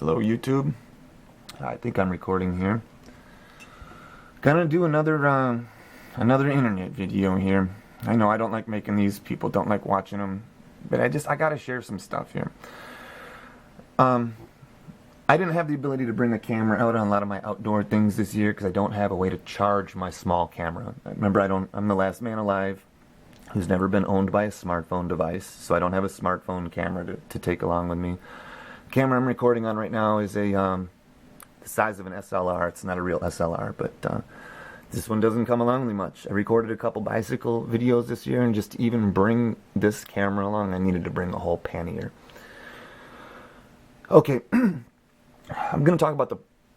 Hello YouTube. I think I'm recording here. Gonna do another internet video here. I know I don't like making these, people don't like watching them, but I gotta share some stuff here. I didn't have the ability to bring a camera out on a lot of my outdoor things this year because I don't have a way to charge my small camera. Remember, I'm the last man alive who's never been owned by a smartphone device, so I don't have a smartphone camera to take along with me. The camera I'm recording on right now is the size of an SLR. It's not a real SLR, but this one doesn't come along with me much. I recorded a couple bicycle videos this year, and just to even bring this camera along, I needed to bring a whole pannier. Okay, I'm going to talk about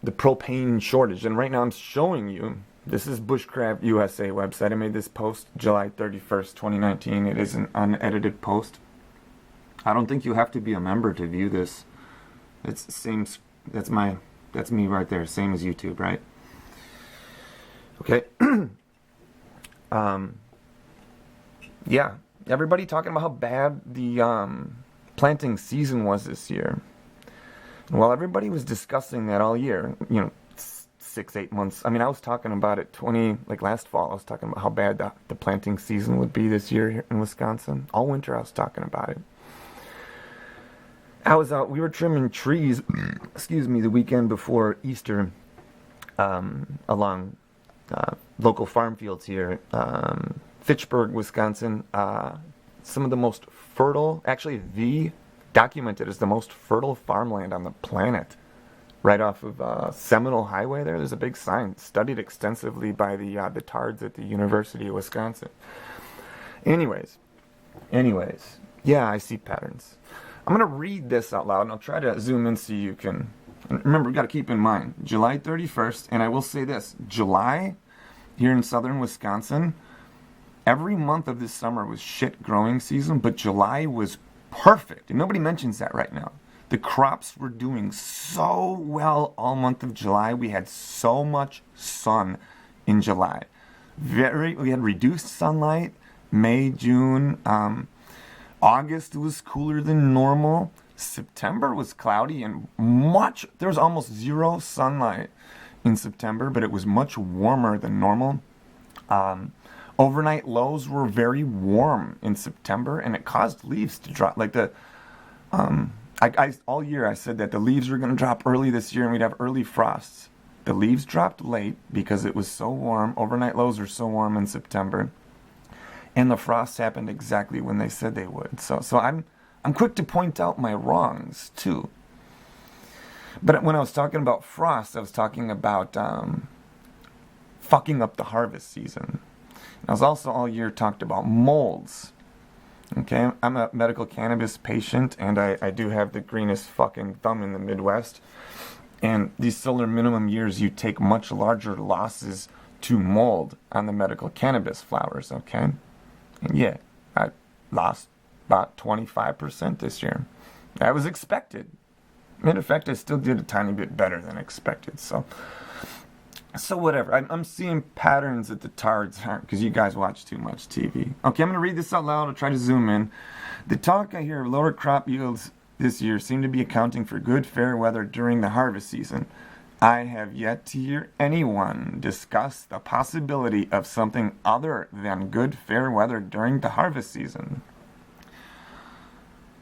the propane shortage, and right now I'm showing you, this is Bushcraft USA website. I made this post July 31st, 2019. It is an unedited post. I don't think you have to be a member to view this. It's the same, that's me right there, same as YouTube, right? Okay. Yeah, everybody talking about how bad the planting season was this year. Well, everybody was discussing that all year, 6-8 months. I mean, I was talking about it last fall, I was talking about how bad the planting season would be this year here in Wisconsin. All winter I was talking about it. I was out, we were trimming trees, excuse me, the weekend before Easter, along local farm fields here, Fitchburg, Wisconsin. Some of the most fertile, actually documented as the most fertile farmland on the planet. Right off of Seminole Highway there's a big sign, studied extensively by the tards at the University of Wisconsin. Anyways, yeah, I see patterns. I'm going to read this out loud, and I'll try to zoom in so you can... Remember, we've got to keep in mind, July 31st, and I will say this, July, here in southern Wisconsin, every month of this summer was shit growing season, but July was perfect, and nobody mentions that right now. The crops were doing so well all month of July. We had so much sun in July. We had reduced sunlight, May, June, August was cooler than normal. September was cloudy and there was almost zero sunlight in September, but it was much warmer than normal. Overnight lows were very warm in September, and it caused leaves to drop. All year I said that the leaves were going to drop early this year and we'd have early frosts. The leaves dropped late because it was so warm. Overnight lows were so warm in September. And the frosts happened exactly when they said they would. So I'm quick to point out my wrongs, too. But when I was talking about frost, I was talking about fucking up the harvest season. I was also all year talked about molds. Okay, I'm a medical cannabis patient, and I do have the greenest fucking thumb in the Midwest. And these solar minimum years, you take much larger losses to mold on the medical cannabis flowers, okay? And yeah, I lost about 25% this year. That was expected. In fact, I still did a tiny bit better than expected. So whatever. I'm seeing patterns that the tards aren't, because you guys watch too much TV. Okay, I'm going to read this out loud. I'll try to zoom in. The talk I hear of lower crop yields this year seem to be accounting for good, fair weather during the harvest season. I have yet to hear anyone discuss the possibility of something other than good, fair weather during the harvest season.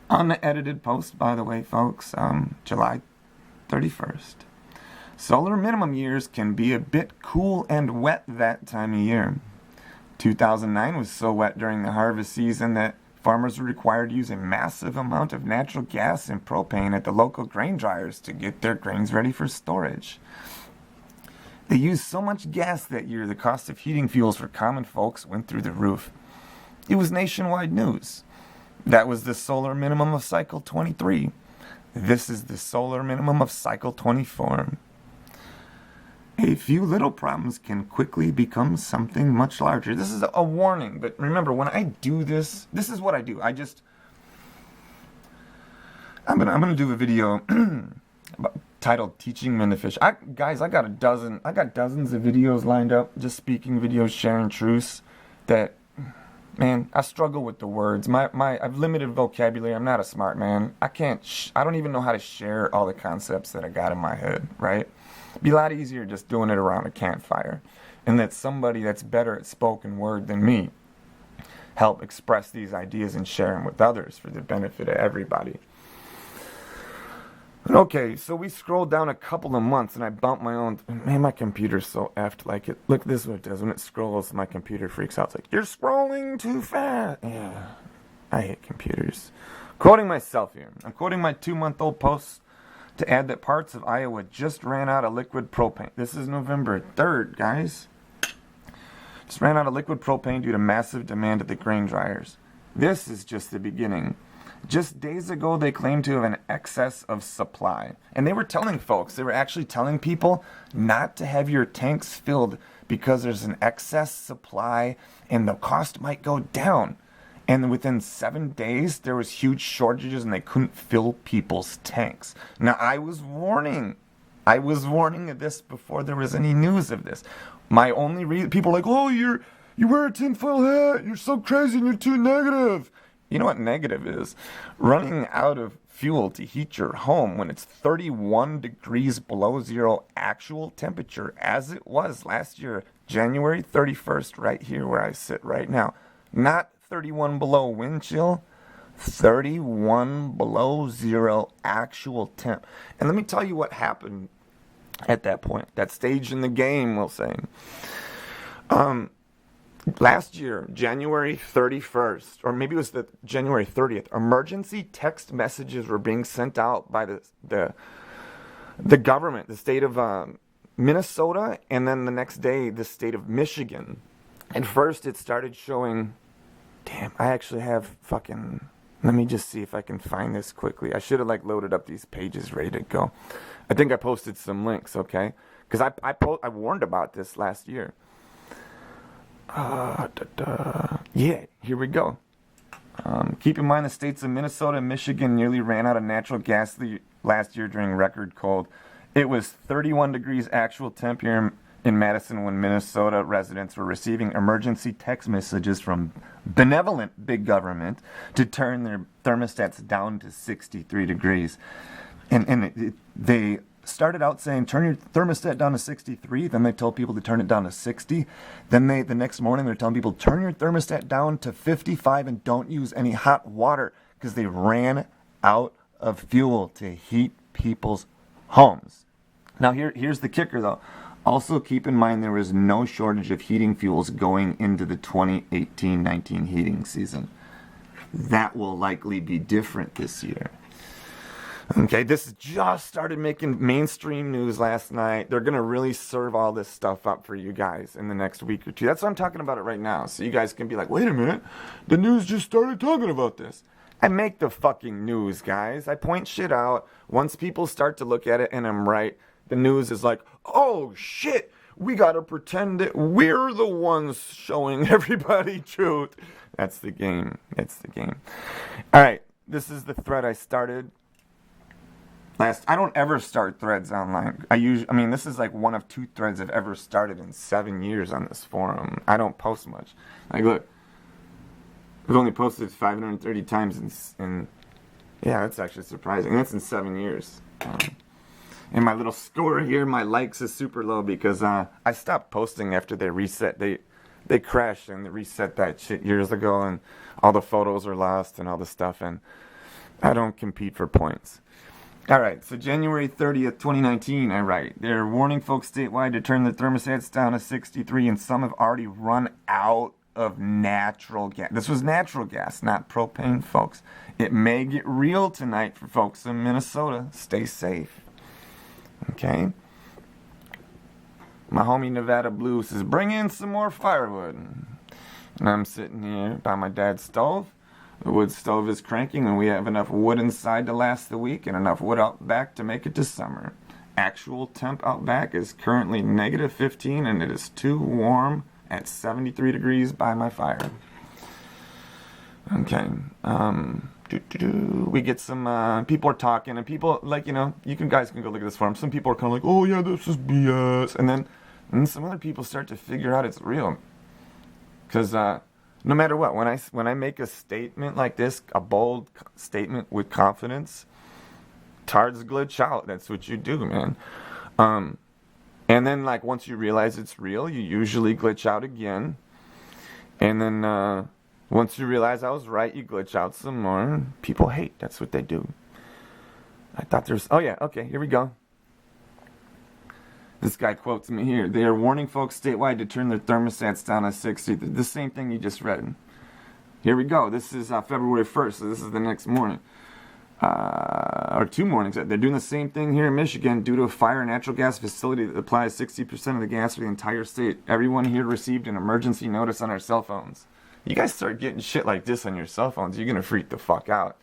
Unedited post, by the way, folks, July 31st. Solar minimum years can be a bit cool and wet that time of year. 2009 was so wet during the harvest season that farmers were required to use a massive amount of natural gas and propane at the local grain dryers to get their grains ready for storage. They used so much gas that year, the cost of heating fuels for common folks went through the roof. It was nationwide news. That was the solar minimum of cycle 23. This is the solar minimum of cycle 24. A few little problems can quickly become something much larger. This is a warning, but remember, when I do this is what I do. I'm gonna do a video titled "Teaching Men to Fish." Guys, I got dozens of videos lined up, just speaking videos, sharing truths that Man, I struggle with the words. I've limited vocabulary. I'm not a smart man. I don't even know how to share all the concepts that I got in my head, right? It'd be a lot easier just doing it around a campfire. And let somebody that's better at spoken word than me help express these ideas and share them with others for the benefit of everybody. Okay, so we scrolled down a couple of months and I bumped my own. Man, my computer's so effed. Like it. Look, this is what it does. When it scrolls, my computer freaks out. It's like, you're scrolling too fast. Yeah, I hate computers. Quoting myself here. I'm quoting my 2-month-old post to add that parts of Iowa just ran out of liquid propane. This is November 3rd, guys. Just ran out of liquid propane due to massive demand at the grain dryers. This is just the beginning. Just days ago, they claimed to have an excess of supply. And they were actually telling people not to have your tanks filled because there's an excess supply and the cost might go down. And within 7 days, there was huge shortages and they couldn't fill people's tanks. Now, I was warning of this before there was any news of this. My only reason, people are like, oh, you wear a tinfoil hat, you're so crazy and you're too negative. You know what negative is? Running out of fuel to heat your home when it's 31 degrees below zero actual temperature, as it was last year, January 31st, right here where I sit right now. Not 31 below wind chill, 31 below zero actual temp. And let me tell you what happened at that point, that stage in the game, we'll say. Last year, January 31st, or maybe it was the January 30th, emergency text messages were being sent out by the government, the state of Minnesota, and then the next day, the state of Michigan. And first, it started showing, damn, I actually have let me just see if I can find this quickly. I should have loaded up these pages ready to go. I think I posted some links, okay? Because I warned about this last year. Yeah, here we go. Keep in mind the states of Minnesota and Michigan nearly ran out of natural gas last year during record cold. It was 31 degrees actual temp here in Madison when Minnesota residents were receiving emergency text messages from benevolent big government to turn their thermostats down to 63 degrees. And they started out saying, turn your thermostat down to 63. Then they told people to turn it down to 60. Then the next morning, they're telling people, turn your thermostat down to 55 and don't use any hot water because they ran out of fuel to heat people's homes. Now, here's the kicker, though. Also, keep in mind there was no shortage of heating fuels going into the 2018-19 heating season. That will likely be different this year. Okay, this just started making mainstream news last night. They're going to really serve all this stuff up for you guys in the next week or two. That's why I'm talking about it right now. So you guys can be like, wait a minute, the news just started talking about this. I make the fucking news, guys. I point shit out. Once people start to look at it and I'm right, the news is like, oh shit, we got to pretend that we're the ones showing everybody truth. That's the game. It's the game. All right, this is the thread I started. I don't ever start threads online. This is like one of 2 threads I've ever started in 7 years on this forum. I don't post much. Look, I've only posted 530 times yeah, that's actually surprising. That's in 7 years. And my little score here, my likes is super low because I stopped posting after they reset. They crashed and they reset that shit years ago, and all the photos are lost and all the stuff, and I don't compete for points. All right, so January 30th, 2019, I write, they're warning folks statewide to turn the thermostats down to 63, and some have already run out of natural gas. This was natural gas, not propane, folks. It may get real tonight for folks in Minnesota. Stay safe. Okay? My homie Nevada Blue says, bring in some more firewood. And I'm sitting here by my dad's stove. The wood stove is cranking, and we have enough wood inside to last the week and enough wood out back to make it to summer. Actual temp out back is currently negative 15, and it is too warm at 73 degrees by my fire. Okay. We get some, people are talking, and people, guys can go look at this forum. Some people are kind of like, oh, yeah, this is BS. And then some other people start to figure out it's real. Because, No matter what, when I make a statement like this, a bold statement with confidence, tards glitch out. That's what you do, man. And then, like, once you realize it's real, you usually glitch out again. And then, once you realize I was right, you glitch out some more. People hate. That's what they do. I thought there's... Oh, yeah. Okay, here we go. This guy quotes me here. They are warning folks statewide to turn their thermostats down to 60. The same thing you just read. Here we go. This is February 1st, so this is the next morning. Or 2 mornings. They're doing the same thing here in Michigan due to a fire in a natural gas facility that applies 60% of the gas for the entire state. Everyone here received an emergency notice on our cell phones. You guys start getting shit like this on your cell phones, you're going to freak the fuck out.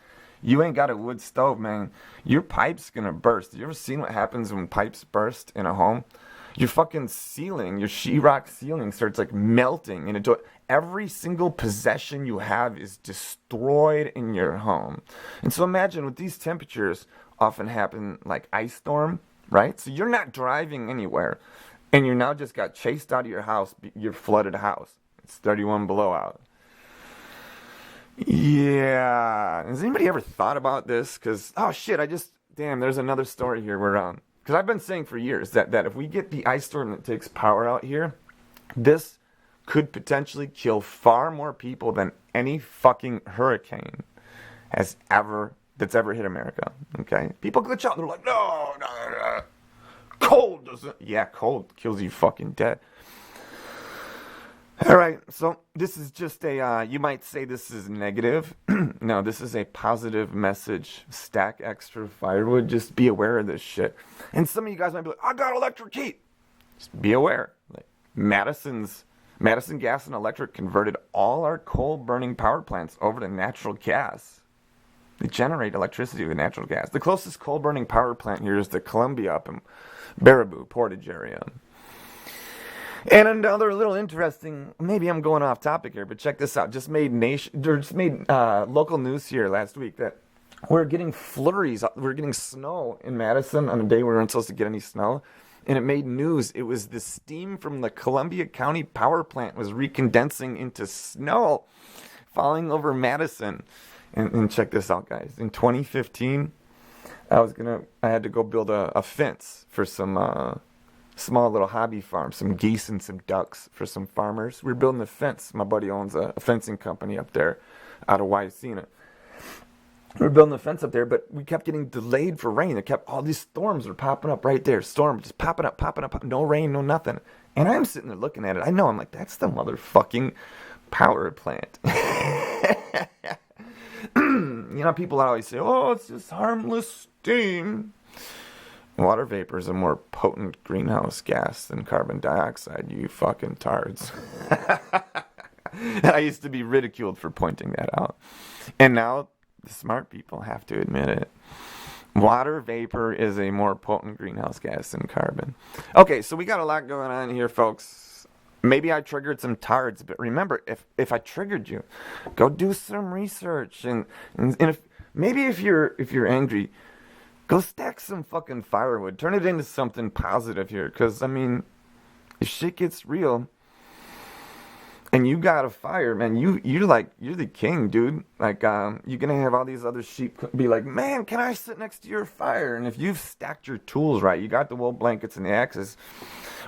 You ain't got a wood stove, man. Your pipe's going to burst. You ever seen what happens when pipes burst in a home? Your fucking ceiling, your sheetrock ceiling starts like melting into it. Every single possession you have is destroyed in your home. And so imagine with these temperatures often happen like ice storm, right? So you're not driving anywhere and you're now just got chased out of your house, your flooded house. It's 31 below out. Yeah. Has anybody ever thought about this? Because, oh shit, damn, there's another story here where, because I've been saying for years that if we get the ice storm that takes power out here, this could potentially kill far more people than any fucking hurricane that's ever hit America. Okay? People glitch out and they're like, no. Cold doesn't. Yeah, cold kills you fucking dead. All right, so this is just you might say this is negative. No, this is a positive message. Stack extra firewood. Just be aware of this shit. And some of you guys might be like, I got electric heat. Just be aware. Like Madison Gas and Electric converted all our coal-burning power plants over to natural gas. They generate electricity with natural gas. The closest coal-burning power plant here is the Columbia up in Baraboo, Portage area. And another little interesting, maybe I'm going off topic here, but check this out. Just made local news here last week that we're getting flurries. We're getting snow in Madison on a day we weren't supposed to get any snow. And it made news. It was the steam from the Columbia County power plant was recondensing into snow falling over Madison. And check this out, guys. In 2015, I had to go build a fence for some small little hobby farm, some geese and some ducks for some farmers. We were building a fence. My buddy owns a fencing company up there out of Wycena. We were building a fence up there, but we kept getting delayed for rain. All these storms were popping up right there. Storm just popping up. No rain, no nothing. And I'm sitting there looking at it. I'm like, that's the motherfucking power plant. People always say, oh, it's just harmless steam. Water vapor is a more potent greenhouse gas than carbon dioxide, you fucking tards. And I used to be ridiculed for pointing that out. And now the smart people have to admit it. Water vapor is a more potent greenhouse gas than carbon. Okay, so we got a lot going on here, folks. Maybe I triggered some tards, but remember, if I triggered you, go do some research. And if you're angry, go stack some fucking firewood. Turn it into something positive here. Because, if shit gets real and you got a fire, man, you're the king, dude. Like, you're going to have all these other sheep be like, man, can I sit next to your fire? And if you've stacked your tools right, you got the wool blankets and the axes,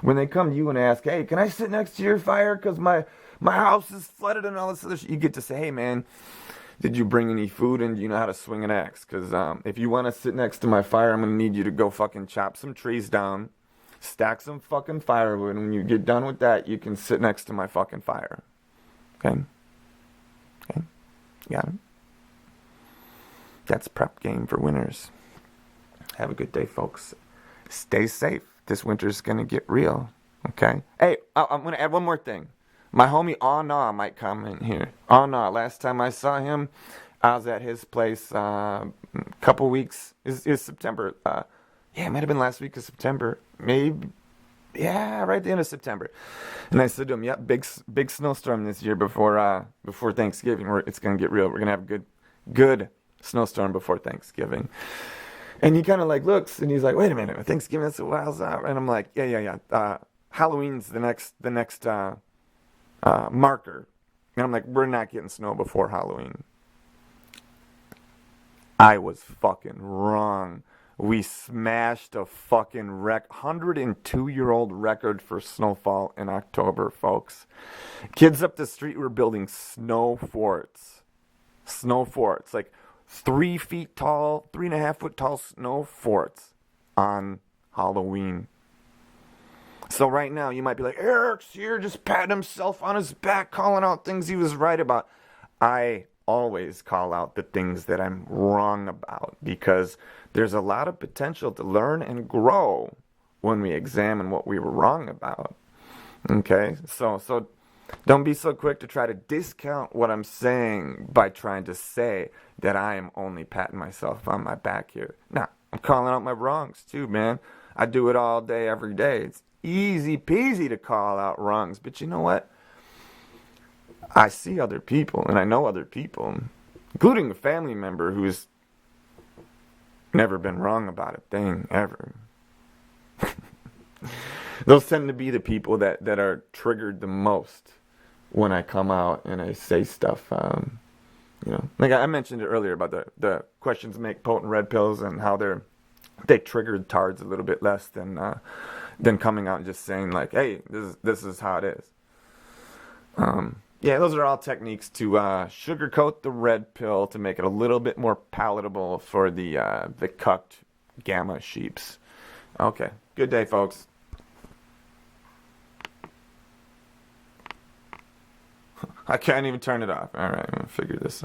when they come to you and ask, hey, can I sit next to your fire? Because my house is flooded and all this other shit. You get to say, hey, man, did you bring any food and do you know how to swing an axe? Because if you want to sit next to my fire, I'm going to need you to go fucking chop some trees down, stack some fucking firewood, and when you get done with that, you can sit next to my fucking fire. Okay? Got it? That's prep game for winners. Have a good day, folks. Stay safe. This winter's going to get real. Okay? Hey, I'm going to add one more thing. My homie Aw Nah might comment here. Aw Nah, last time I saw him, I was at his place a couple weeks. Is September. It might have been last week of September. Maybe. Yeah, right at the end of September. And I said to him, yep, big snowstorm this year before Thanksgiving. It's going to get real. We're going to have a good snowstorm before Thanksgiving. And he kind of like looks, and he's like, wait a minute, Thanksgiving, that's a while out. And I'm like, yeah. Halloween's the next marker. And I'm like, we're not getting snow before Halloween. I was fucking wrong. We smashed a fucking 102-year-old record for snowfall in October, folks. Kids up the street were building snow forts. Snow forts. Like 3 feet tall, 3.5 foot tall snow forts on Halloween. So right now you might be like, Eric's here just patting himself on his back, calling out things he was right about. I always call out the things that I'm wrong about because there's a lot of potential to learn and grow when we examine what we were wrong about. Okay? So don't be so quick to try to discount what I'm saying by trying to say that I am only patting myself on my back here. Nah, I'm calling out my wrongs too, man. I do it all day, every day. It's easy peasy to call out wrongs, but you know what? I see other people, and I know other people, including a family member who's never been wrong about a thing, ever. Those tend to be the people that are triggered the most when I come out and I say stuff. Like I mentioned it earlier about the questions make potent red pills and how they trigger tards a little bit less than coming out and just saying like, hey, this is how it is. Yeah, those are all techniques to sugarcoat the red pill to make it a little bit more palatable for the cucked gamma sheeps. Okay, good day, folks. I can't even turn it off. All right, I'm gonna figure this out.